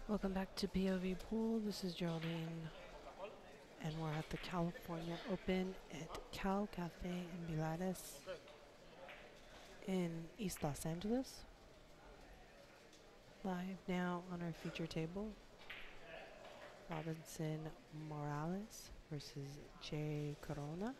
Welcome back to POVPOOL. This is Geraldine, and we're at the California Open at Cal Cafe in Billares in East Los Angeles. Live now on our feature table, Robinson Morales versus Jay Corona.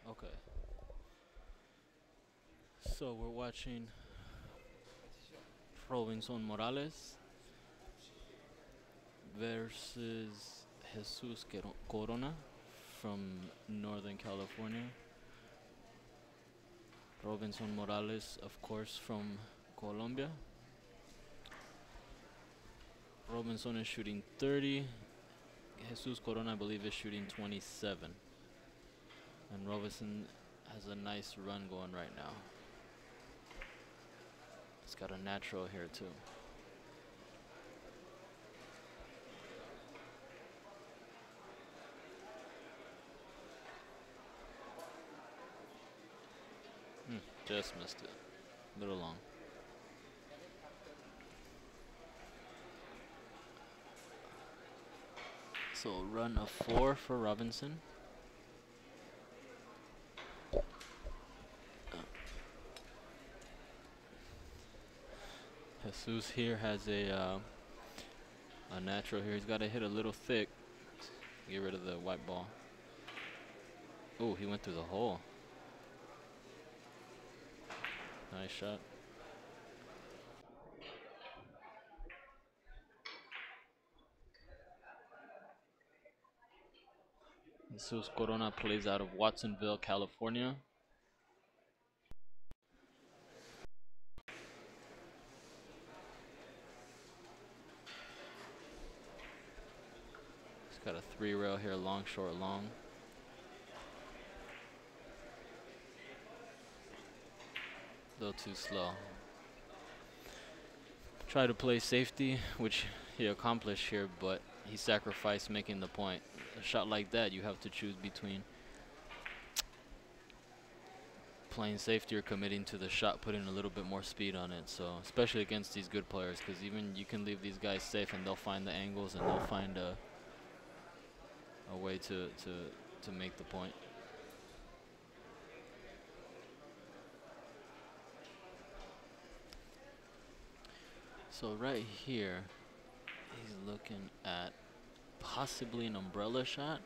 Okay, so we're watching Robinson Morales versus Corona from Northern California. Robinson Morales, of course, from Colombia. Robinson is shooting 30. Jesus Corona, I believe, is shooting 27. And Robinson has a nice run going right now. It's got a natural here too. Just missed it. A little long. So run of 4 for Robinson. Jesus here has a natural here. He's got to hit a little thick. Get rid of the white ball. Oh, he went through the hole. Nice shot. Jesus Corona plays out of Watsonville, California. He's got a 3-rail here, long, short, long. A little too slow. Try to play safety, which he accomplished here, but he sacrificed making the point. A shot like that, you have to choose between playing safety or committing to the shot, putting a little bit more speed on it. So especially against these good players, because even you can leave these guys safe and they'll find the angles and they'll find a way to make the point. So right here, he's looking at possibly an umbrella shot.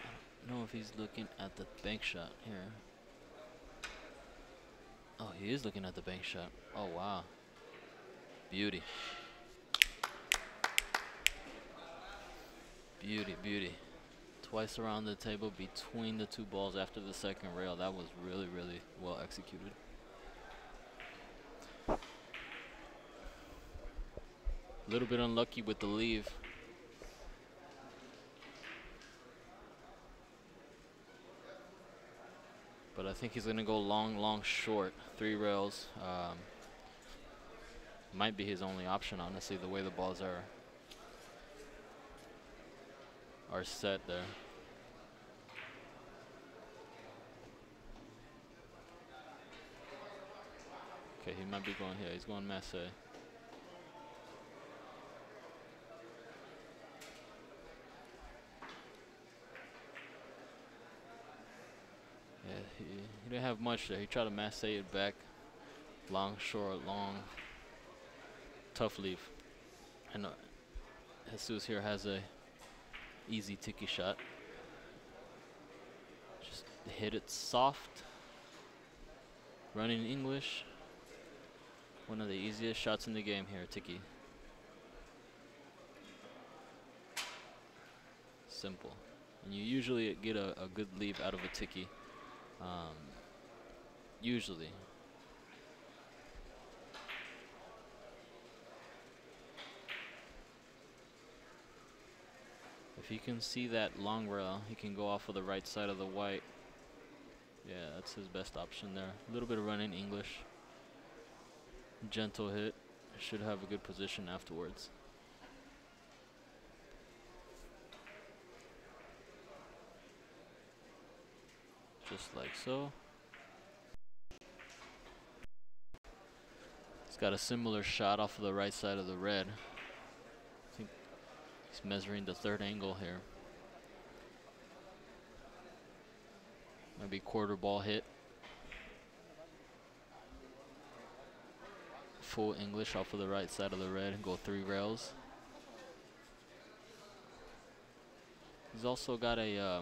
I don't know if he's looking at the bank shot here. Oh, he is looking at the bank shot. Oh, wow. Beauty. Beauty, beauty. Twice around the table between the two balls after the second rail. That was really, really well executed. A little bit unlucky with the leave. But I think he's going to go long, long, short. 3 rails. Might be his only option, honestly, the way the balls are set there. Okay, he might be going here. He's going Masse. Yeah, he didn't have much there. He tried to Masse it back. Long, short, long. Tough leave. And Jesus here has a easy tiki shot. Just hit it soft. Running English. One of the easiest shots in the game here, tiki. Simple. And you usually get a good leave out of a tiki. Usually. If he can see that long rail, he can go off of the right side of the white. Yeah, that's his best option there. A little bit of running English. Gentle hit. Should have a good position afterwards. Just like so. He's got a similar shot off of the right side of the red. I think he's measuring the third angle here. Maybe quarter ball hit. Full English off of the right side of the red and go 3 rails. He's also got a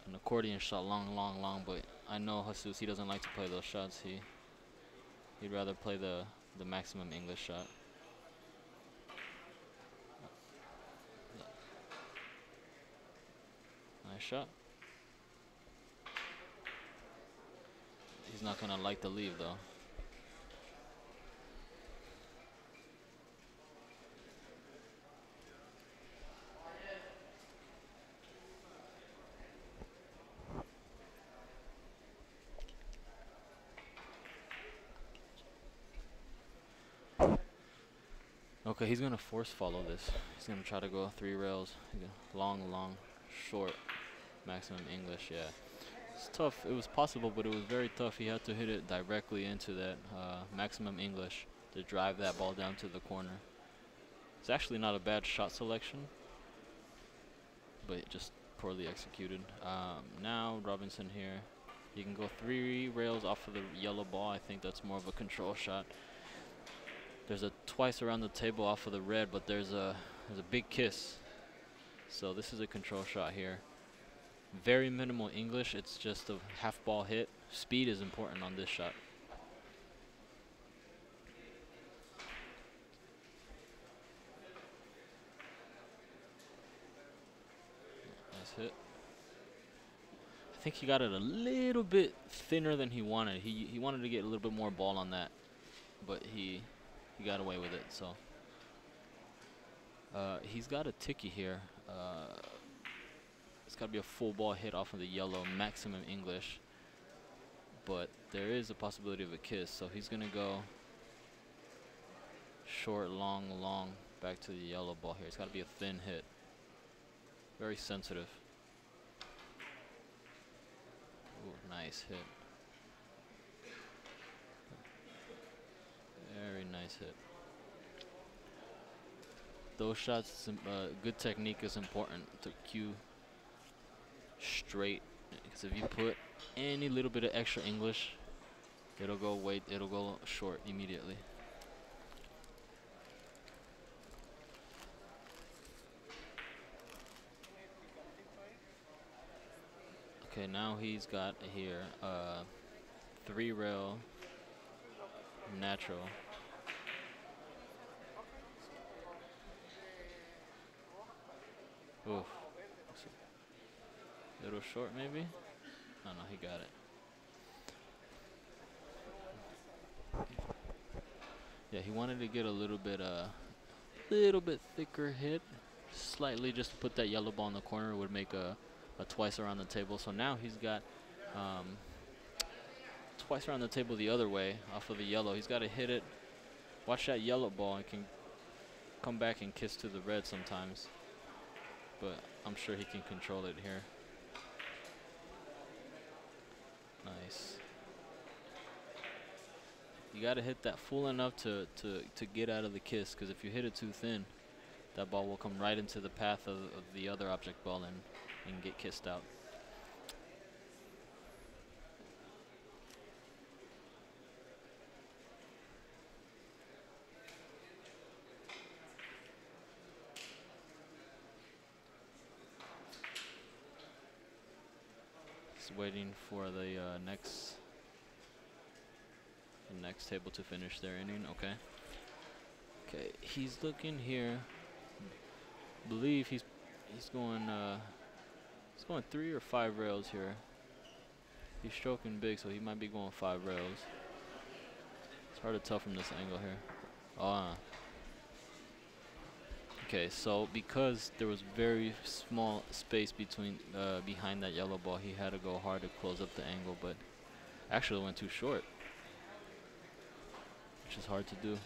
an accordion shot, long, long, long, but I know Jesus, he doesn't like to play those shots. He'd rather play the maximum English shot. Nice shot. He's not gonna like the leave though. Okay, he's gonna force follow this. He's gonna try to go 3 rails. Long, long, short, maximum English, yeah. It's tough. It was possible, but it was very tough. He had to hit it directly into that maximum English to drive that ball down to the corner. It's actually not a bad shot selection, but just poorly executed. Now Robinson here. He can go 3 rails off of the yellow ball. I think that's more of a control shot. There's a twice around the table off of the red, but there's a big kiss. So this is a control shot here. Very minimal English. It's just a half ball hit. Speed is important on this shot. Nice hit. I think he got it a little bit thinner than he wanted. He wanted to get a little bit more ball on that, but he got away with it. So he's got a tiki here. It's got to be a full ball hit off of the yellow, maximum English. But there is a possibility of a kiss, so he's going to go short, long, long. Back to the yellow ball here. It's got to be a thin hit. Very sensitive. Ooh, nice hit. Very nice hit. Those shots, good technique is important to cue straight. Because if you put any little bit of extra English, it'll go short immediately. Okay, now he's got here 3-rail natural. Oof. Little short maybe? Oh no, he got it. Yeah, he wanted to get a little bit thicker hit. Slightly, just to put that yellow ball in the corner would make a twice around the table. So now he's got twice around the table the other way off of the yellow. He's got to hit it. Watch that yellow ball. It can come back and kiss to the red sometimes. But I'm sure he can control it here. Nice. You got to hit that full enough to get out of the kiss, because if you hit it too thin, that ball will come right into the path of the other object ball and get kissed out. Just waiting for the next table to finish their inning. Okay. Okay, he's looking here. Believe he's going 3 or 5 rails here. He's stroking big, so he might be going 5 rails. It's hard to tell from this angle here. Okay, so because there was very small space between behind that yellow ball, he had to go hard to close up the angle, but actually went too short, which is hard to do.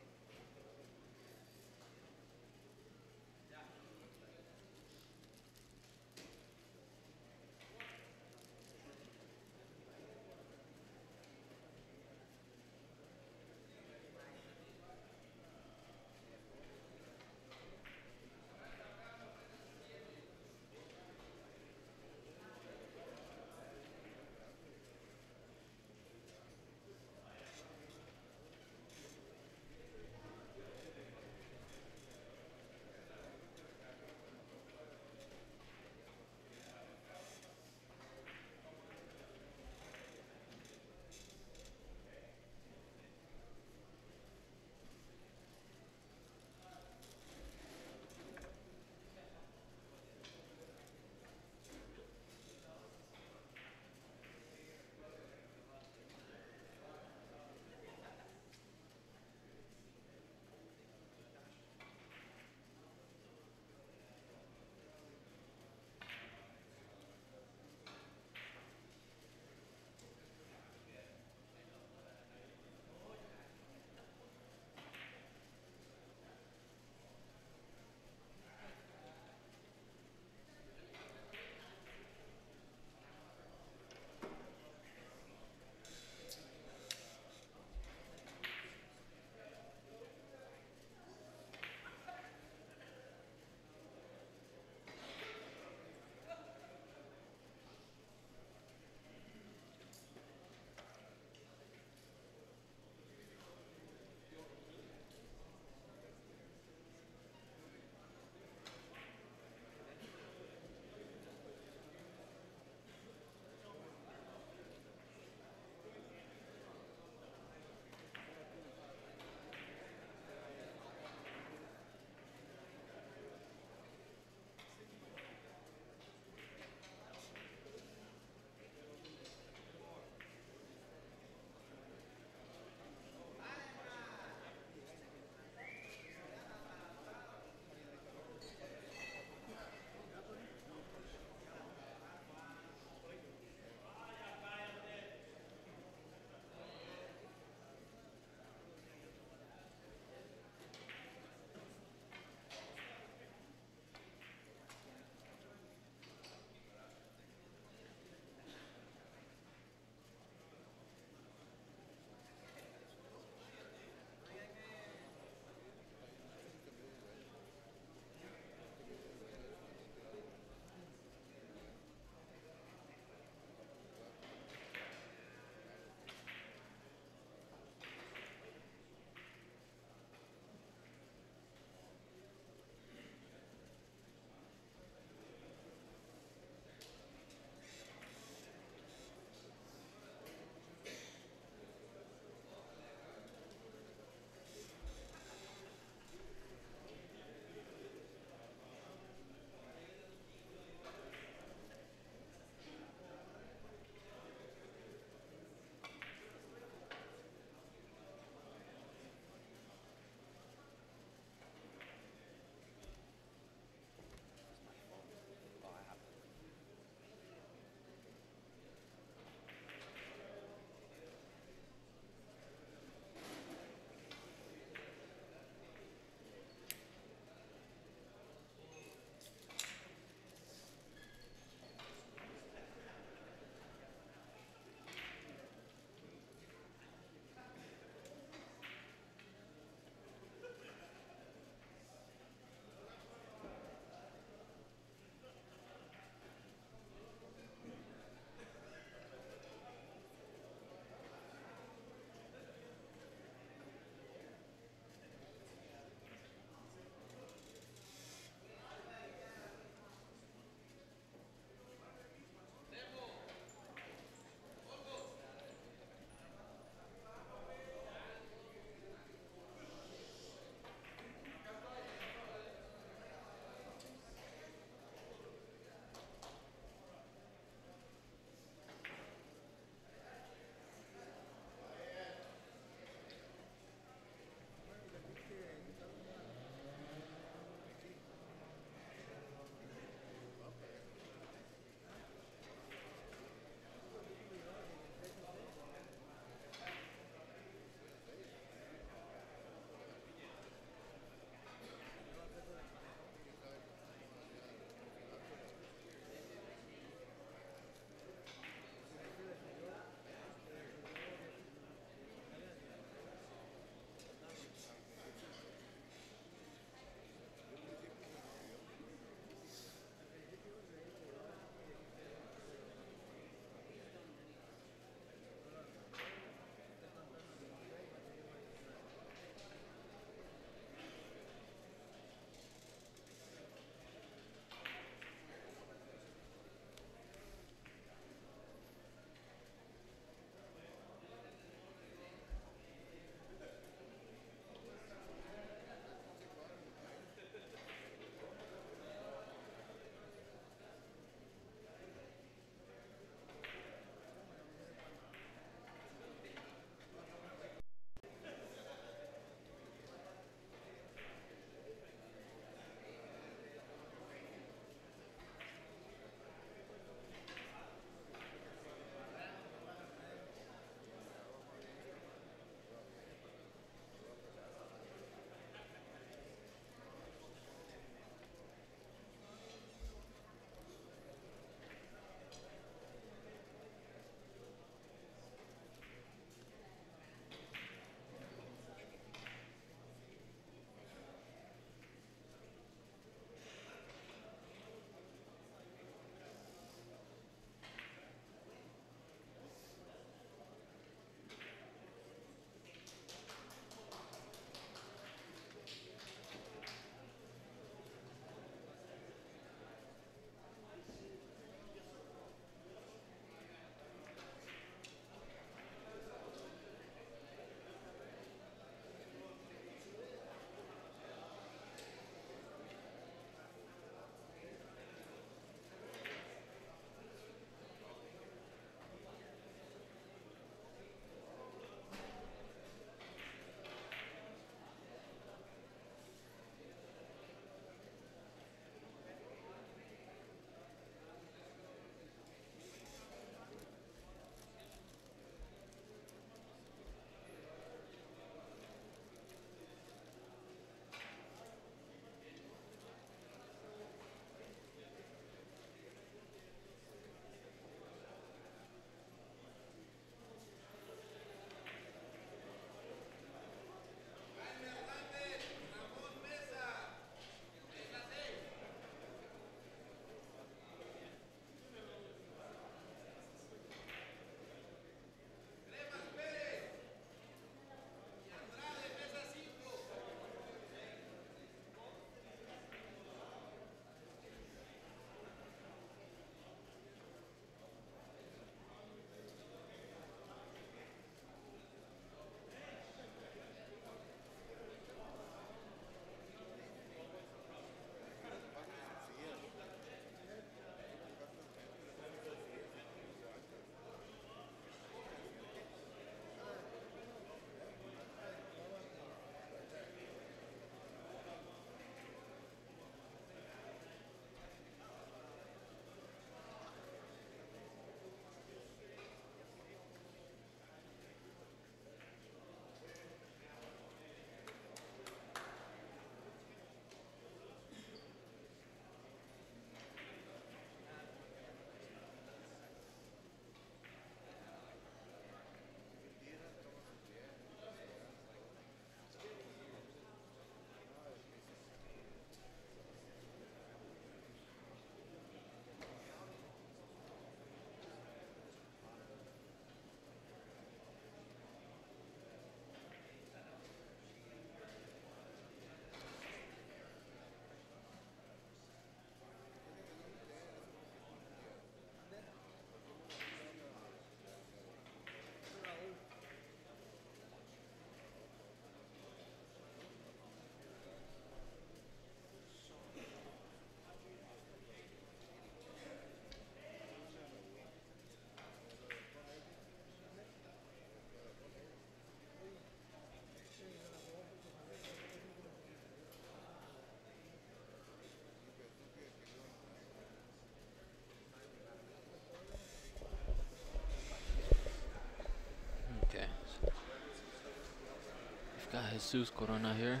Jesus Corona here.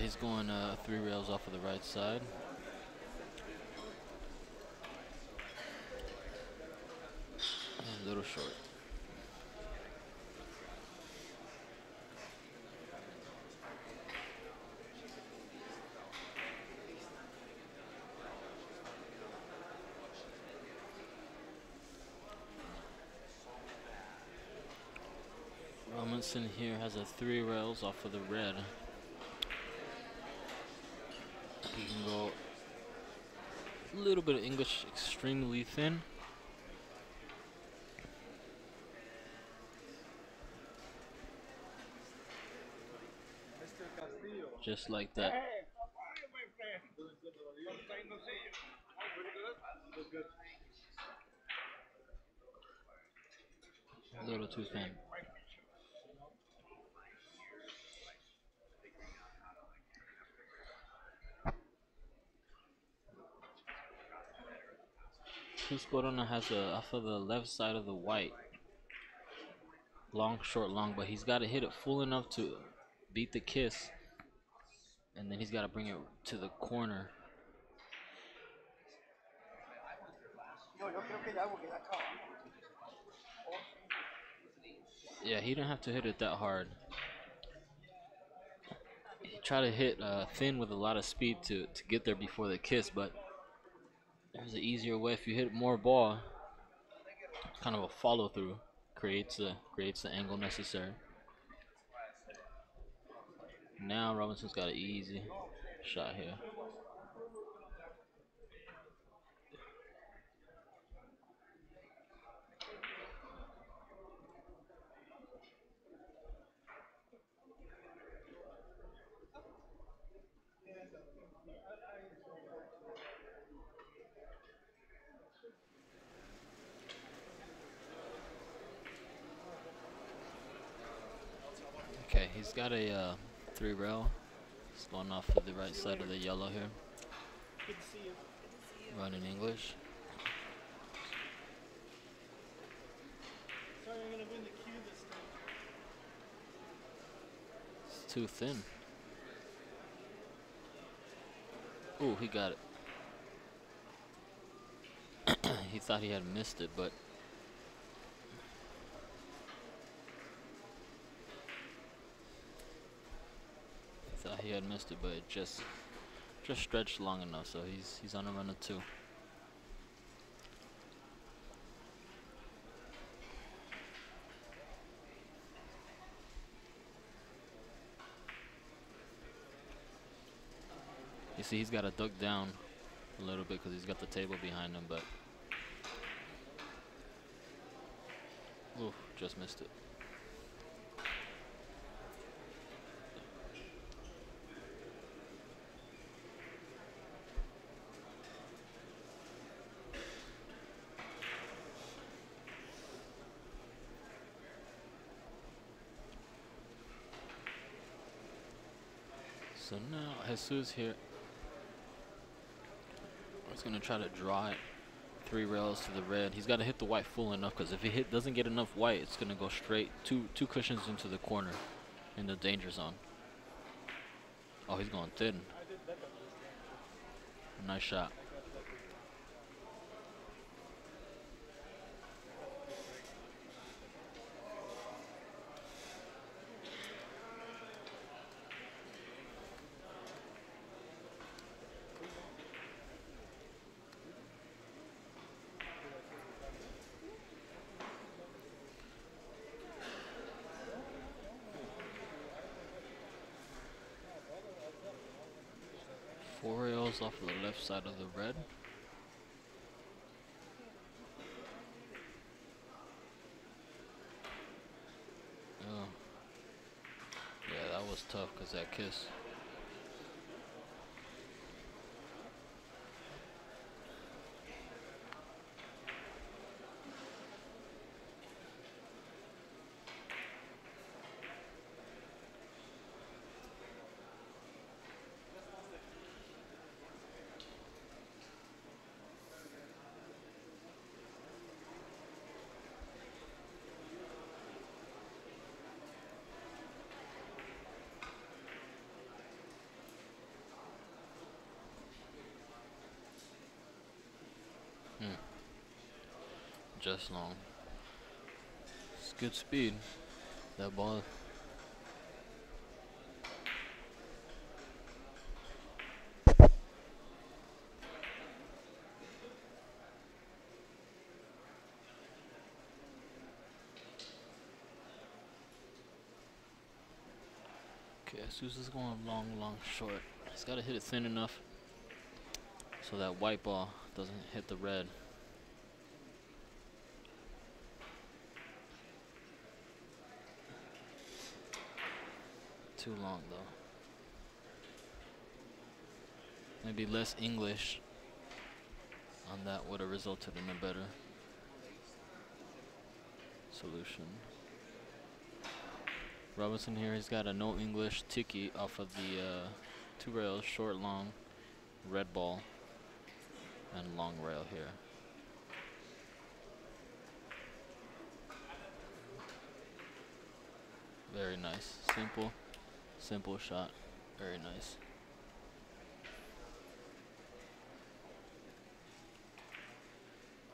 He's going 3 rails off of the right side. A little short. Robinson here has a 3 rails off of the red. He can go a little bit of English, extremely thin. Just like that. A little too thin. Jesus Corona has off of the left side of the white. Long, short, long, but he's got to hit it full enough to beat the kiss. And then he's got to bring it to the corner. Yeah, he didn't have to hit it that hard. He tried to hit thin with a lot of speed to get there before the kiss, but there's an easier way. If you hit more ball, it's kind of a follow through, creates the angle necessary. Now Robinson's got an easy shot here. Okay, he's got a 3 rail. He's going off to the right side of the yellow here. Good to see you. Running English. Sorry, I'm gonna win the queue this time. It's too thin. Ooh, he got it. He thought he had missed it, but it just stretched long enough, so he's on a run of 2. You see, he's got to duck down a little bit because he's got the table behind him, but oof, just missed it. So now Jesus here is going to try to draw it 3 rails to the red. He's got to hit the white full enough, because if he doesn't get enough white, it's going to go straight two cushions into the corner in the danger zone. Oh, he's going thin. Nice shot. Four rails off of the left side of the red. Oh. Yeah, that was tough because that kiss. just long. It's good speed. That ball. Okay, Jesus is going long, long, short. He's got to hit it thin enough so that white ball doesn't hit the red. Too long though. Maybe less English on that would have resulted in a better solution. Robinson here, he's got a no English tiki off of the 2 rails, short, long, red ball, and long rail here. Very nice. Simple shot. Very nice.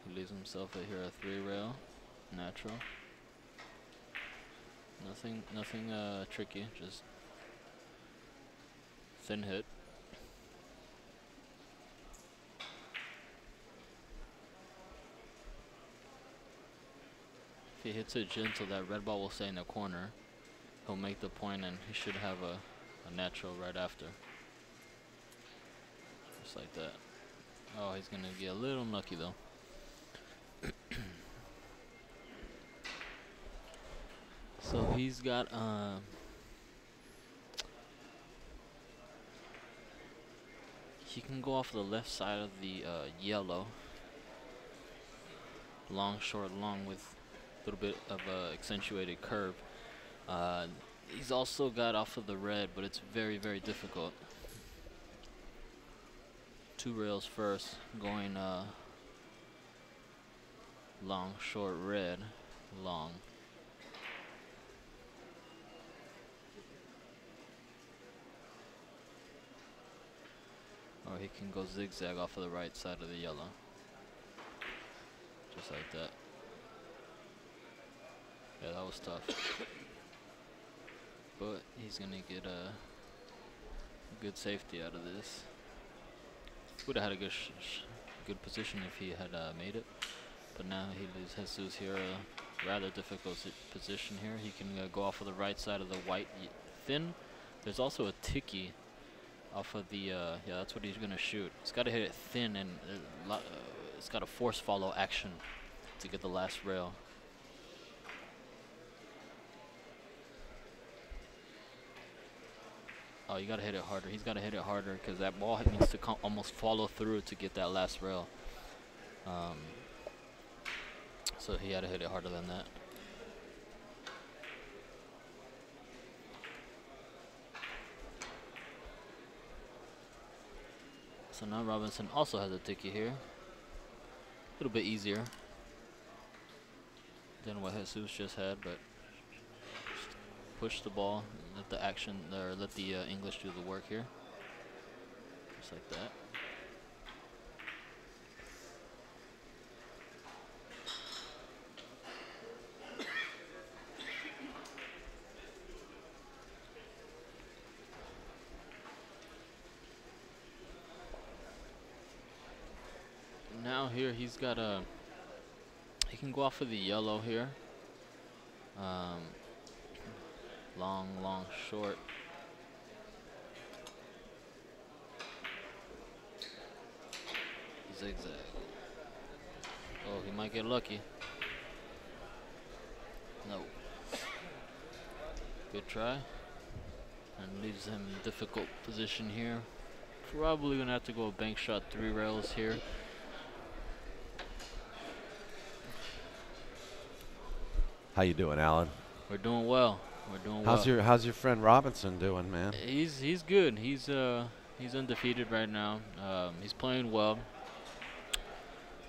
He leaves himself here a 3 rail, natural. Nothing tricky, just thin hit. If he hits it gentle, that red ball will stay in the corner. He'll make the point and he should have a natural right after. Just like that. Oh, he's gonna get a little lucky though. So he's got he can go off the left side of the yellow. Long, short, long with a little bit of a accentuated curve. He's also got off of the red, but it's very, very difficult. 2 rails first, going long, short, red, long. Or he can go zigzag off of the right side of the yellow. Just like that. Yeah, that was tough. But he's gonna get a good safety out of this. Would have had a good position if he had made it. But now he leaves Jesus here a rather difficult position here. He can go off of the right side of the white thin. There's also a tiki off of the, yeah, that's what he's gonna shoot. He's gotta hit it thin and it's got a force follow action to get the last rail. Oh, you gotta hit it harder. He's gotta hit it harder because that ball needs to almost follow through to get that last rail. So he had to hit it harder than that. So now Robinson also has a tiki here. A little bit easier than what Jesus just had, but just push the ball, let the action, or let the English do the work here. Just like that. Now here he's got he can go off of the yellow here. Long, long, short. Zigzag. Oh, he might get lucky. No. Good try. And leaves him in a difficult position here. Probably gonna have to go a bank shot 3 rails here. How you doing, Alan? We're doing well. We're doing well. How's your friend Robinson doing, man? He's good. He's undefeated right now. He's playing well.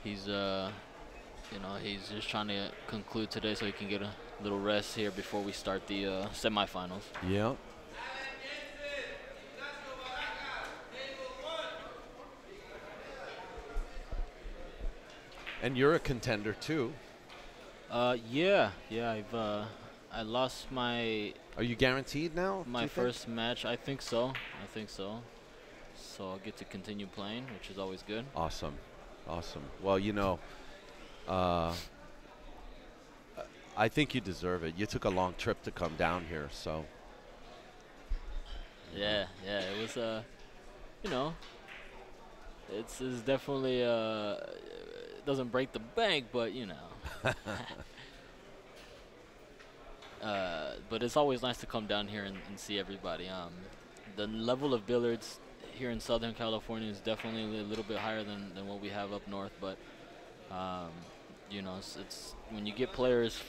He's you know, he's just trying to conclude today so he can get a little rest here before we start the semifinals. Yeah. And you're a contender too. Yeah, yeah. I lost my Are you guaranteed now? do my you think? first match. I think so. I think so. So I'll get to continue playing, which is always good. Awesome, awesome. Well, you know, uh, I think you deserve it. You took a long trip to come down here, so. Yeah, yeah. It was you know, it's definitely it doesn't break the bank, but you know. But it's always nice to come down here and see everybody. The level of billiards here in Southern California is definitely a little bit higher than what we have up north. But you know, it's when you get players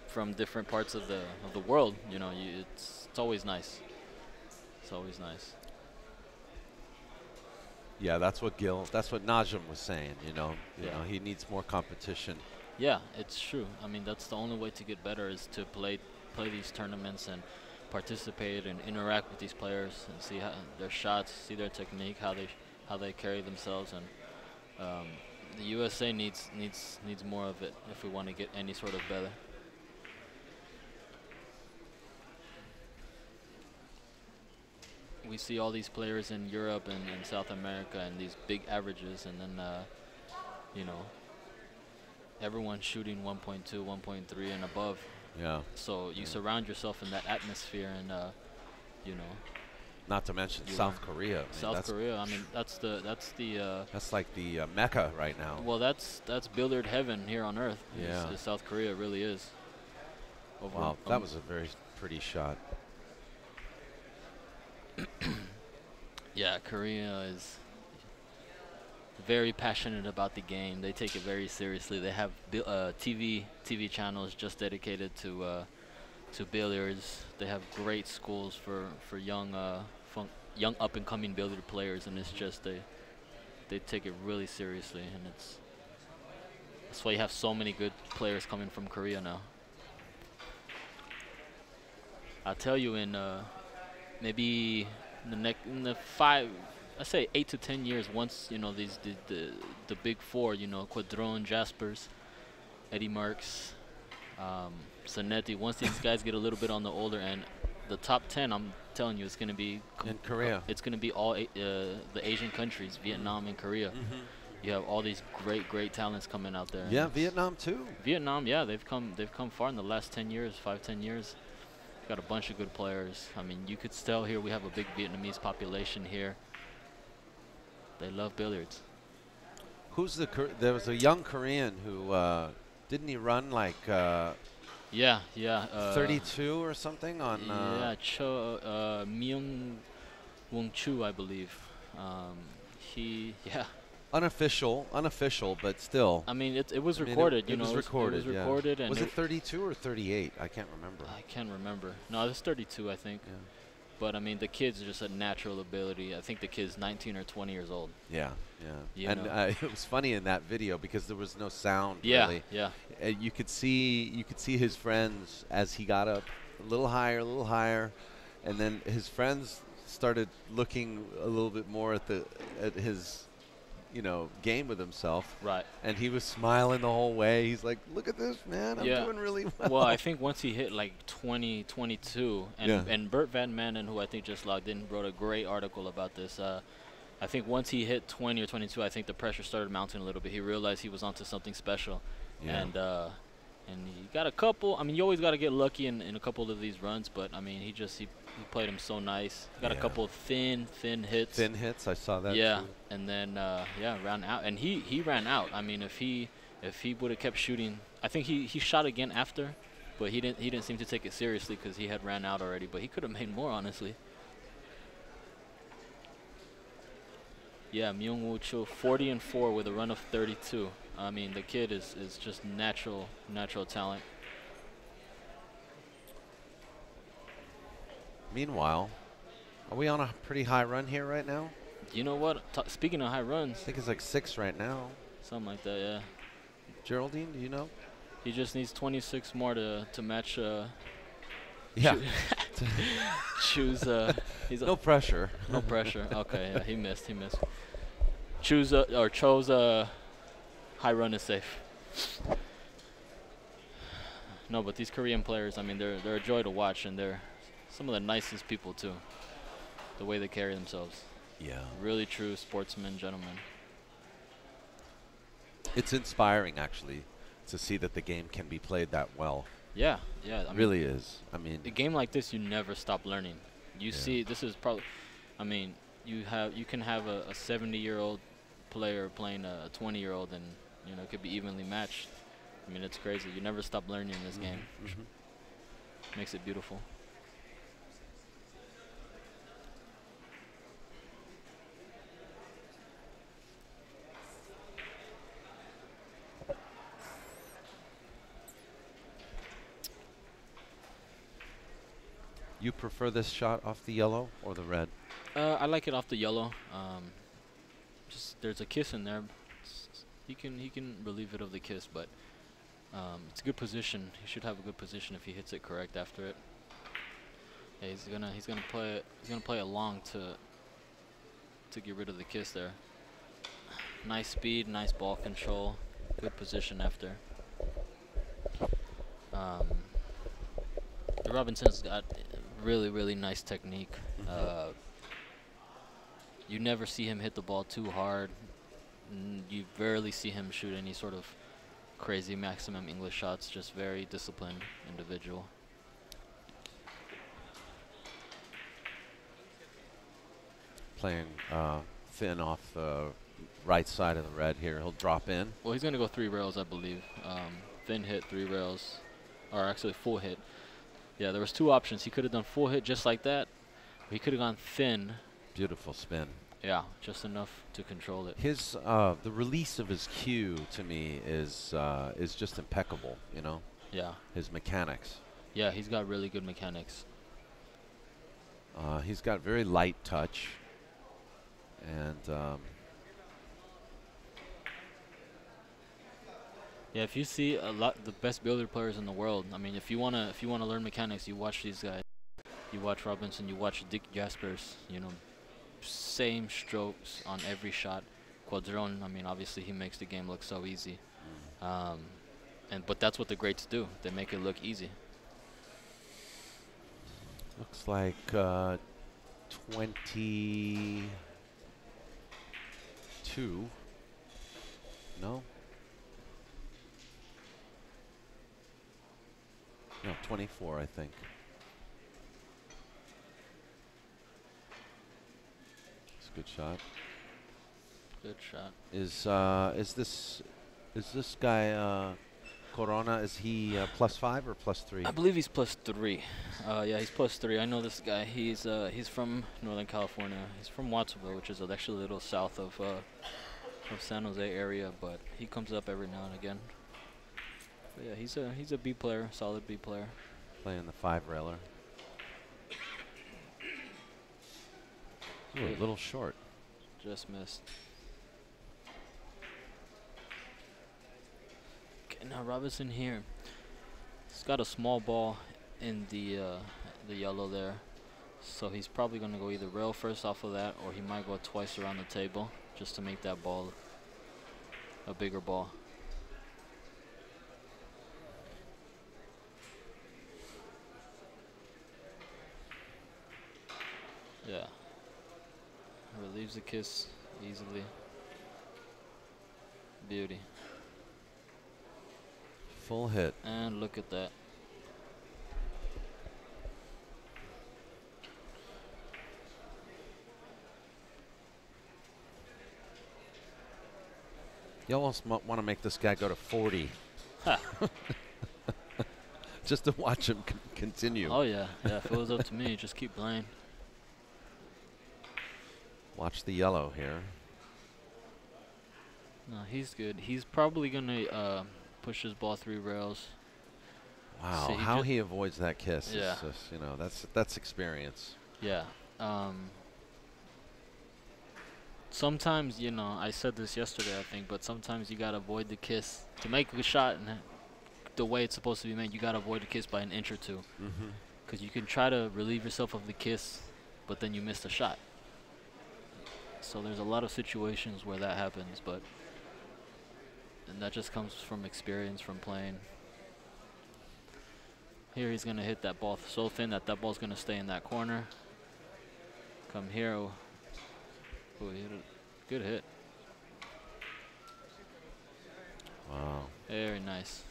from different parts of the world. You know, it's always nice. It's always nice. Yeah, that's what Najim was saying. You know, he needs more competition. Yeah, it's true. I mean, that's the only way to get better is to play these tournaments and participate and interact with these players and see how their shots, see their technique, how they carry themselves, and the USA needs more of it if we want to get any sort of better. We see all these players in Europe and in South America and these big averages, and then you know, everyone's shooting 1.2, 1.3 and above. Yeah. So you surround yourself in that atmosphere, and you know. Not to mention South Korea. I mean, South Korea. I mean, that's like the Mecca right now. Well, that's billiard heaven here on earth. Yeah. Is South Korea really is. Wow, that was a very pretty shot. Yeah, Korea is very passionate about the game. They take it very seriously. They have TV channels just dedicated to billiards. They have great schools for young up and coming billiard players, and it's just they take it really seriously, and that's why you have so many good players coming from Korea now. I'll tell you, in maybe in the 8 to 10 years, once you know the big four, you know, Quadron, Jaspers, Eddie Marks, Zanetti. Once these guys get a little bit on the older end, the top 10, I'm telling you, it's going to be in Korea. It's going to be all the Asian countries, Vietnam and Korea. You have all these great talents coming out there. Yeah, Vietnam too. Vietnam, yeah, they've come far in the last 10 years, 5-10 years. Got a bunch of good players. I mean, you could tell here we have a big Vietnamese population here. They love billiards. Who's there was a young Korean who didn't he run like yeah 32 or something on yeah, Myung Wong Chu, I believe. Unofficial, but still. I mean, it was recorded. It was recorded. It was recorded. Yeah. And was it 32 or 38? I can't remember. I can't remember. No, it's 32, I think. Yeah. But I mean, the kid's just a natural ability. I think the kid's 19 or 20 years old. Yeah. You And know. it was funny in that video because there was no sound. Yeah, really. yeah. You could see his friends as he got up a little higher, and then his friends started looking a little bit more at his, you know, game with himself. Right. And he was smiling the whole way. He's like, "Look at this, man! I'm doing really well." Well, I think once he hit like 20, 22, and Bert Van Manen, who I think just logged in, wrote a great article about this. I think once he hit 20 or 22, I think the pressure started mounting a little bit. He realized he was onto something special. Yeah. And he got a couple. I mean, you always got to get lucky in a couple of these runs, but I mean, he played him so nice. Got a couple of thin hits. Thin hits, I saw that. Yeah, too. and then ran out. And he ran out. I mean, if he would have kept shooting, I think he shot again after, but he didn't seem to take it seriously because he had ran out already. But he could have made more, honestly. Yeah, Myung Woo Cho, 40-4 with a run of 32. I mean, the kid is just natural talent. Meanwhile, are we on a pretty high run here right now? You know what? Speaking of high runs, I think it's like 6 right now. Something like that, yeah. Geraldine, do you know? He just needs 26 more to match. Yeah. Choose. No pressure. No pressure. Okay, yeah, he missed. Chose high run is safe. No, but these Korean players, I mean, they're a joy to watch, and they're some of the nicest people too. The way they carry themselves. Yeah. Really true sportsmen, gentlemen. It's inspiring, actually, to see that the game can be played that well. Yeah, yeah. I It really is. I mean, a game like this, you never stop learning. You Yeah. see, this is probably, I mean, you can have a 70-year-old player playing a 20-year-old, and you know it could be evenly matched. I mean, it's crazy. You never stop learning in this game. Makes it beautiful. You prefer this shot off the yellow or the red? I like it off the yellow. Just there's a kiss in there. He can relieve it of the kiss, but it's a good position. He should have a good position if he hits it correct after it. Yeah, he's gonna play it long to get rid of the kiss there. Nice speed, nice ball control, good position after. Robinson's got really nice technique. You never see him hit the ball too hard. You rarely see him shoot any sort of crazy maximum English shots. Just very disciplined individual. Playing thin off the right side of the red here. He'll drop in. Well, he's going to go 3 rails, I believe. Thin hit, 3 rails, or actually full hit. Yeah, there was 2 options. He could have done full hit just like that. Or he could have gone thin. Beautiful spin. Yeah, just enough to control it. His the release of his cue to me is just impeccable. You know. Yeah. His mechanics. Yeah, he's got really good mechanics. He's got very light touch, and yeah, if you see the best billiard players in the world, I mean, if you wanna learn mechanics, you watch these guys. You watch Robinson, you watch Dick Jaspers. You know, same strokes on every shot. Quadron, I mean, obviously he makes the game look so easy. But that's what the greats do. They make it look easy. looks like 22. No? No, 24, I think. It's a good shot. Good shot. Is this guy Corona? Is he +5 or +3? I believe he's +3. Yeah, he's +3. I know this guy. He's from Northern California. He's from Watsonville, which is actually a little south of San Jose area, but he comes up every now and again. But yeah, he's a B player, solid B player. Playing the 5-railer. Ooh, a little short. Just missed. Okay, now Robinson here. He's got a small ball in the yellow there, so he's probably going to go either rail first off of that, or he might go twice around the table just to make that ball a bigger ball. Yeah. Relieves the kiss easily. Beauty. Full hit. And look at that. You almost want to make this guy go to 40. Ha. Just to watch him continue. Oh yeah, yeah. If it was up to me, just keep playing. Watch the yellow here. No, he's good. He's probably gonna push his ball 3 rails. Wow, So how he avoids that kiss Yeah. is just, you know, that's experience. Yeah. Sometimes, you know, I said this yesterday, I think, but sometimes you gotta avoid the kiss to make a shot, and the way it's supposed to be made, you gotta avoid the kiss by an inch or 2, because you can try to relieve yourself of the kiss, but then you miss the shot. So there's a lot of situations where that happens, and that just comes from experience from playing. Here he's gonna hit that ball so thin that that ball's gonna stay in that corner. Come here. Oh, he hit a good hit. Wow. Very nice.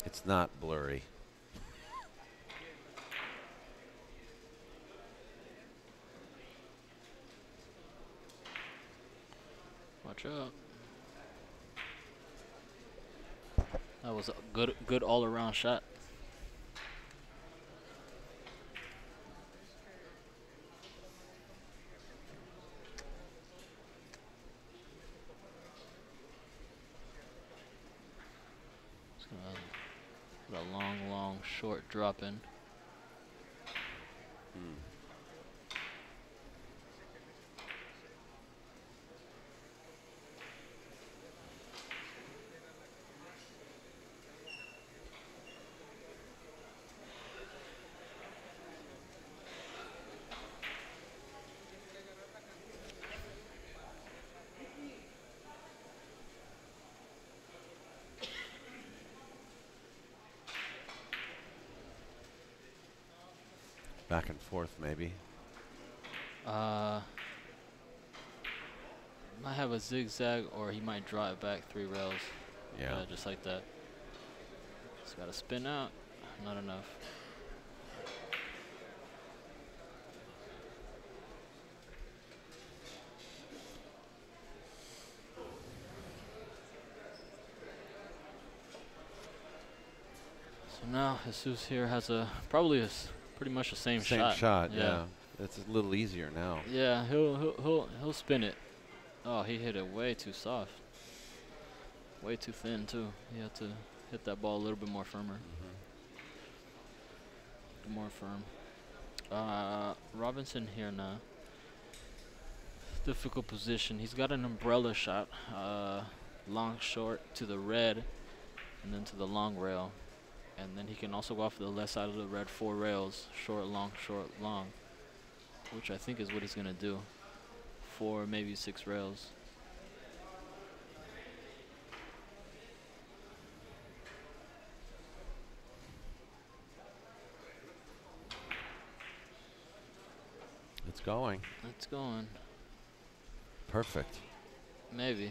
It's not blurry. Watch out. That was a good all-around shot. Just gonna put a long short drop in. Back and forth, maybe. Might have a zigzag, or he might draw it back 3 rails. Yeah. Just like that. Just gotta spin out. Not enough. So now Jesus here has probably pretty much the same shot. Same shot, yeah. It's a little easier now. Yeah, he'll spin it. Oh, he hit it way too soft. Way too thin too. He had to hit that ball a little bit more firmer. More firm. Robinson here now. Difficult position. He's got an umbrella shot. Long short to the red, and then to the long rail. And then he can also go off the left side of the red 4 rails. Short, long, which I think is what he's gonna do. 4, maybe 6 rails. It's going. It's going. Perfect. Maybe.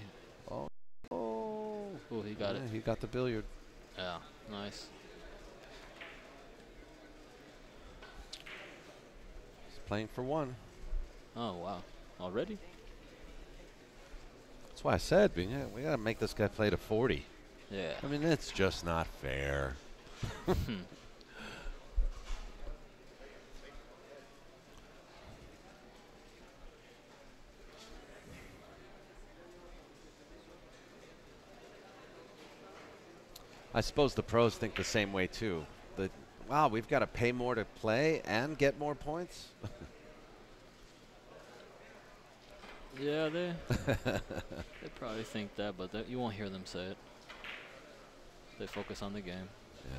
Oh. Oh, he got it. He got the billiard. Yeah, nice. He's playing for 1. Oh, wow. Already? That's why I said we got to make this guy play to 40. Yeah. I mean, it's just not fair. I suppose the pros think the same way too. That, wow, we've got to pay more to play and get more points. Yeah, they probably think that, but you won't hear them say it. They focus on the game. Yeah.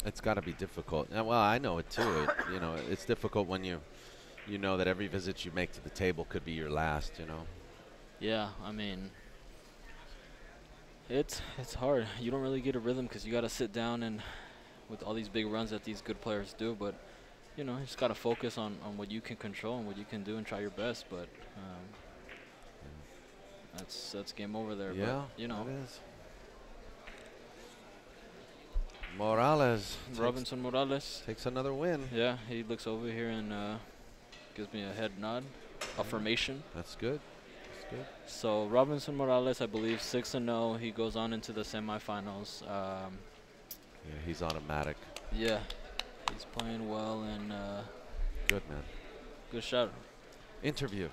It's got to be difficult. Well, I know it too. It's difficult when you know that every visit you make to the table could be your last. Yeah, I mean, it's hard. You don't really get a rhythm because you got to sit down and with all these big runs that these good players do. But you just got to focus on what you can control and what you can do and try your best. But that's game over there. Yeah, but, it is. Morales Robinson Morales. takes another win. Yeah, he looks over here and gives me a head nod, affirmation. That's good. That's good. So Robinson Morales, I believe, 6-0. He goes on into the semifinals. Yeah, he's automatic. Yeah, he's playing well and Good, man. good shot. Interview.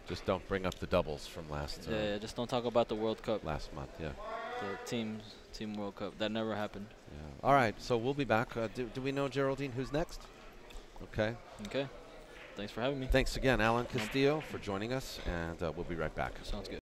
Just don't bring up the doubles from last Yeah, just don't talk about the World Cup, last month. Yeah. the team World Cup. That never happened. Yeah. All right. So we'll be back. Do we know, Geraldine, who's next? Okay. Okay. Thanks for having me. Thanks again, Alan Castillo, for joining us, and we'll be right back. Sounds good.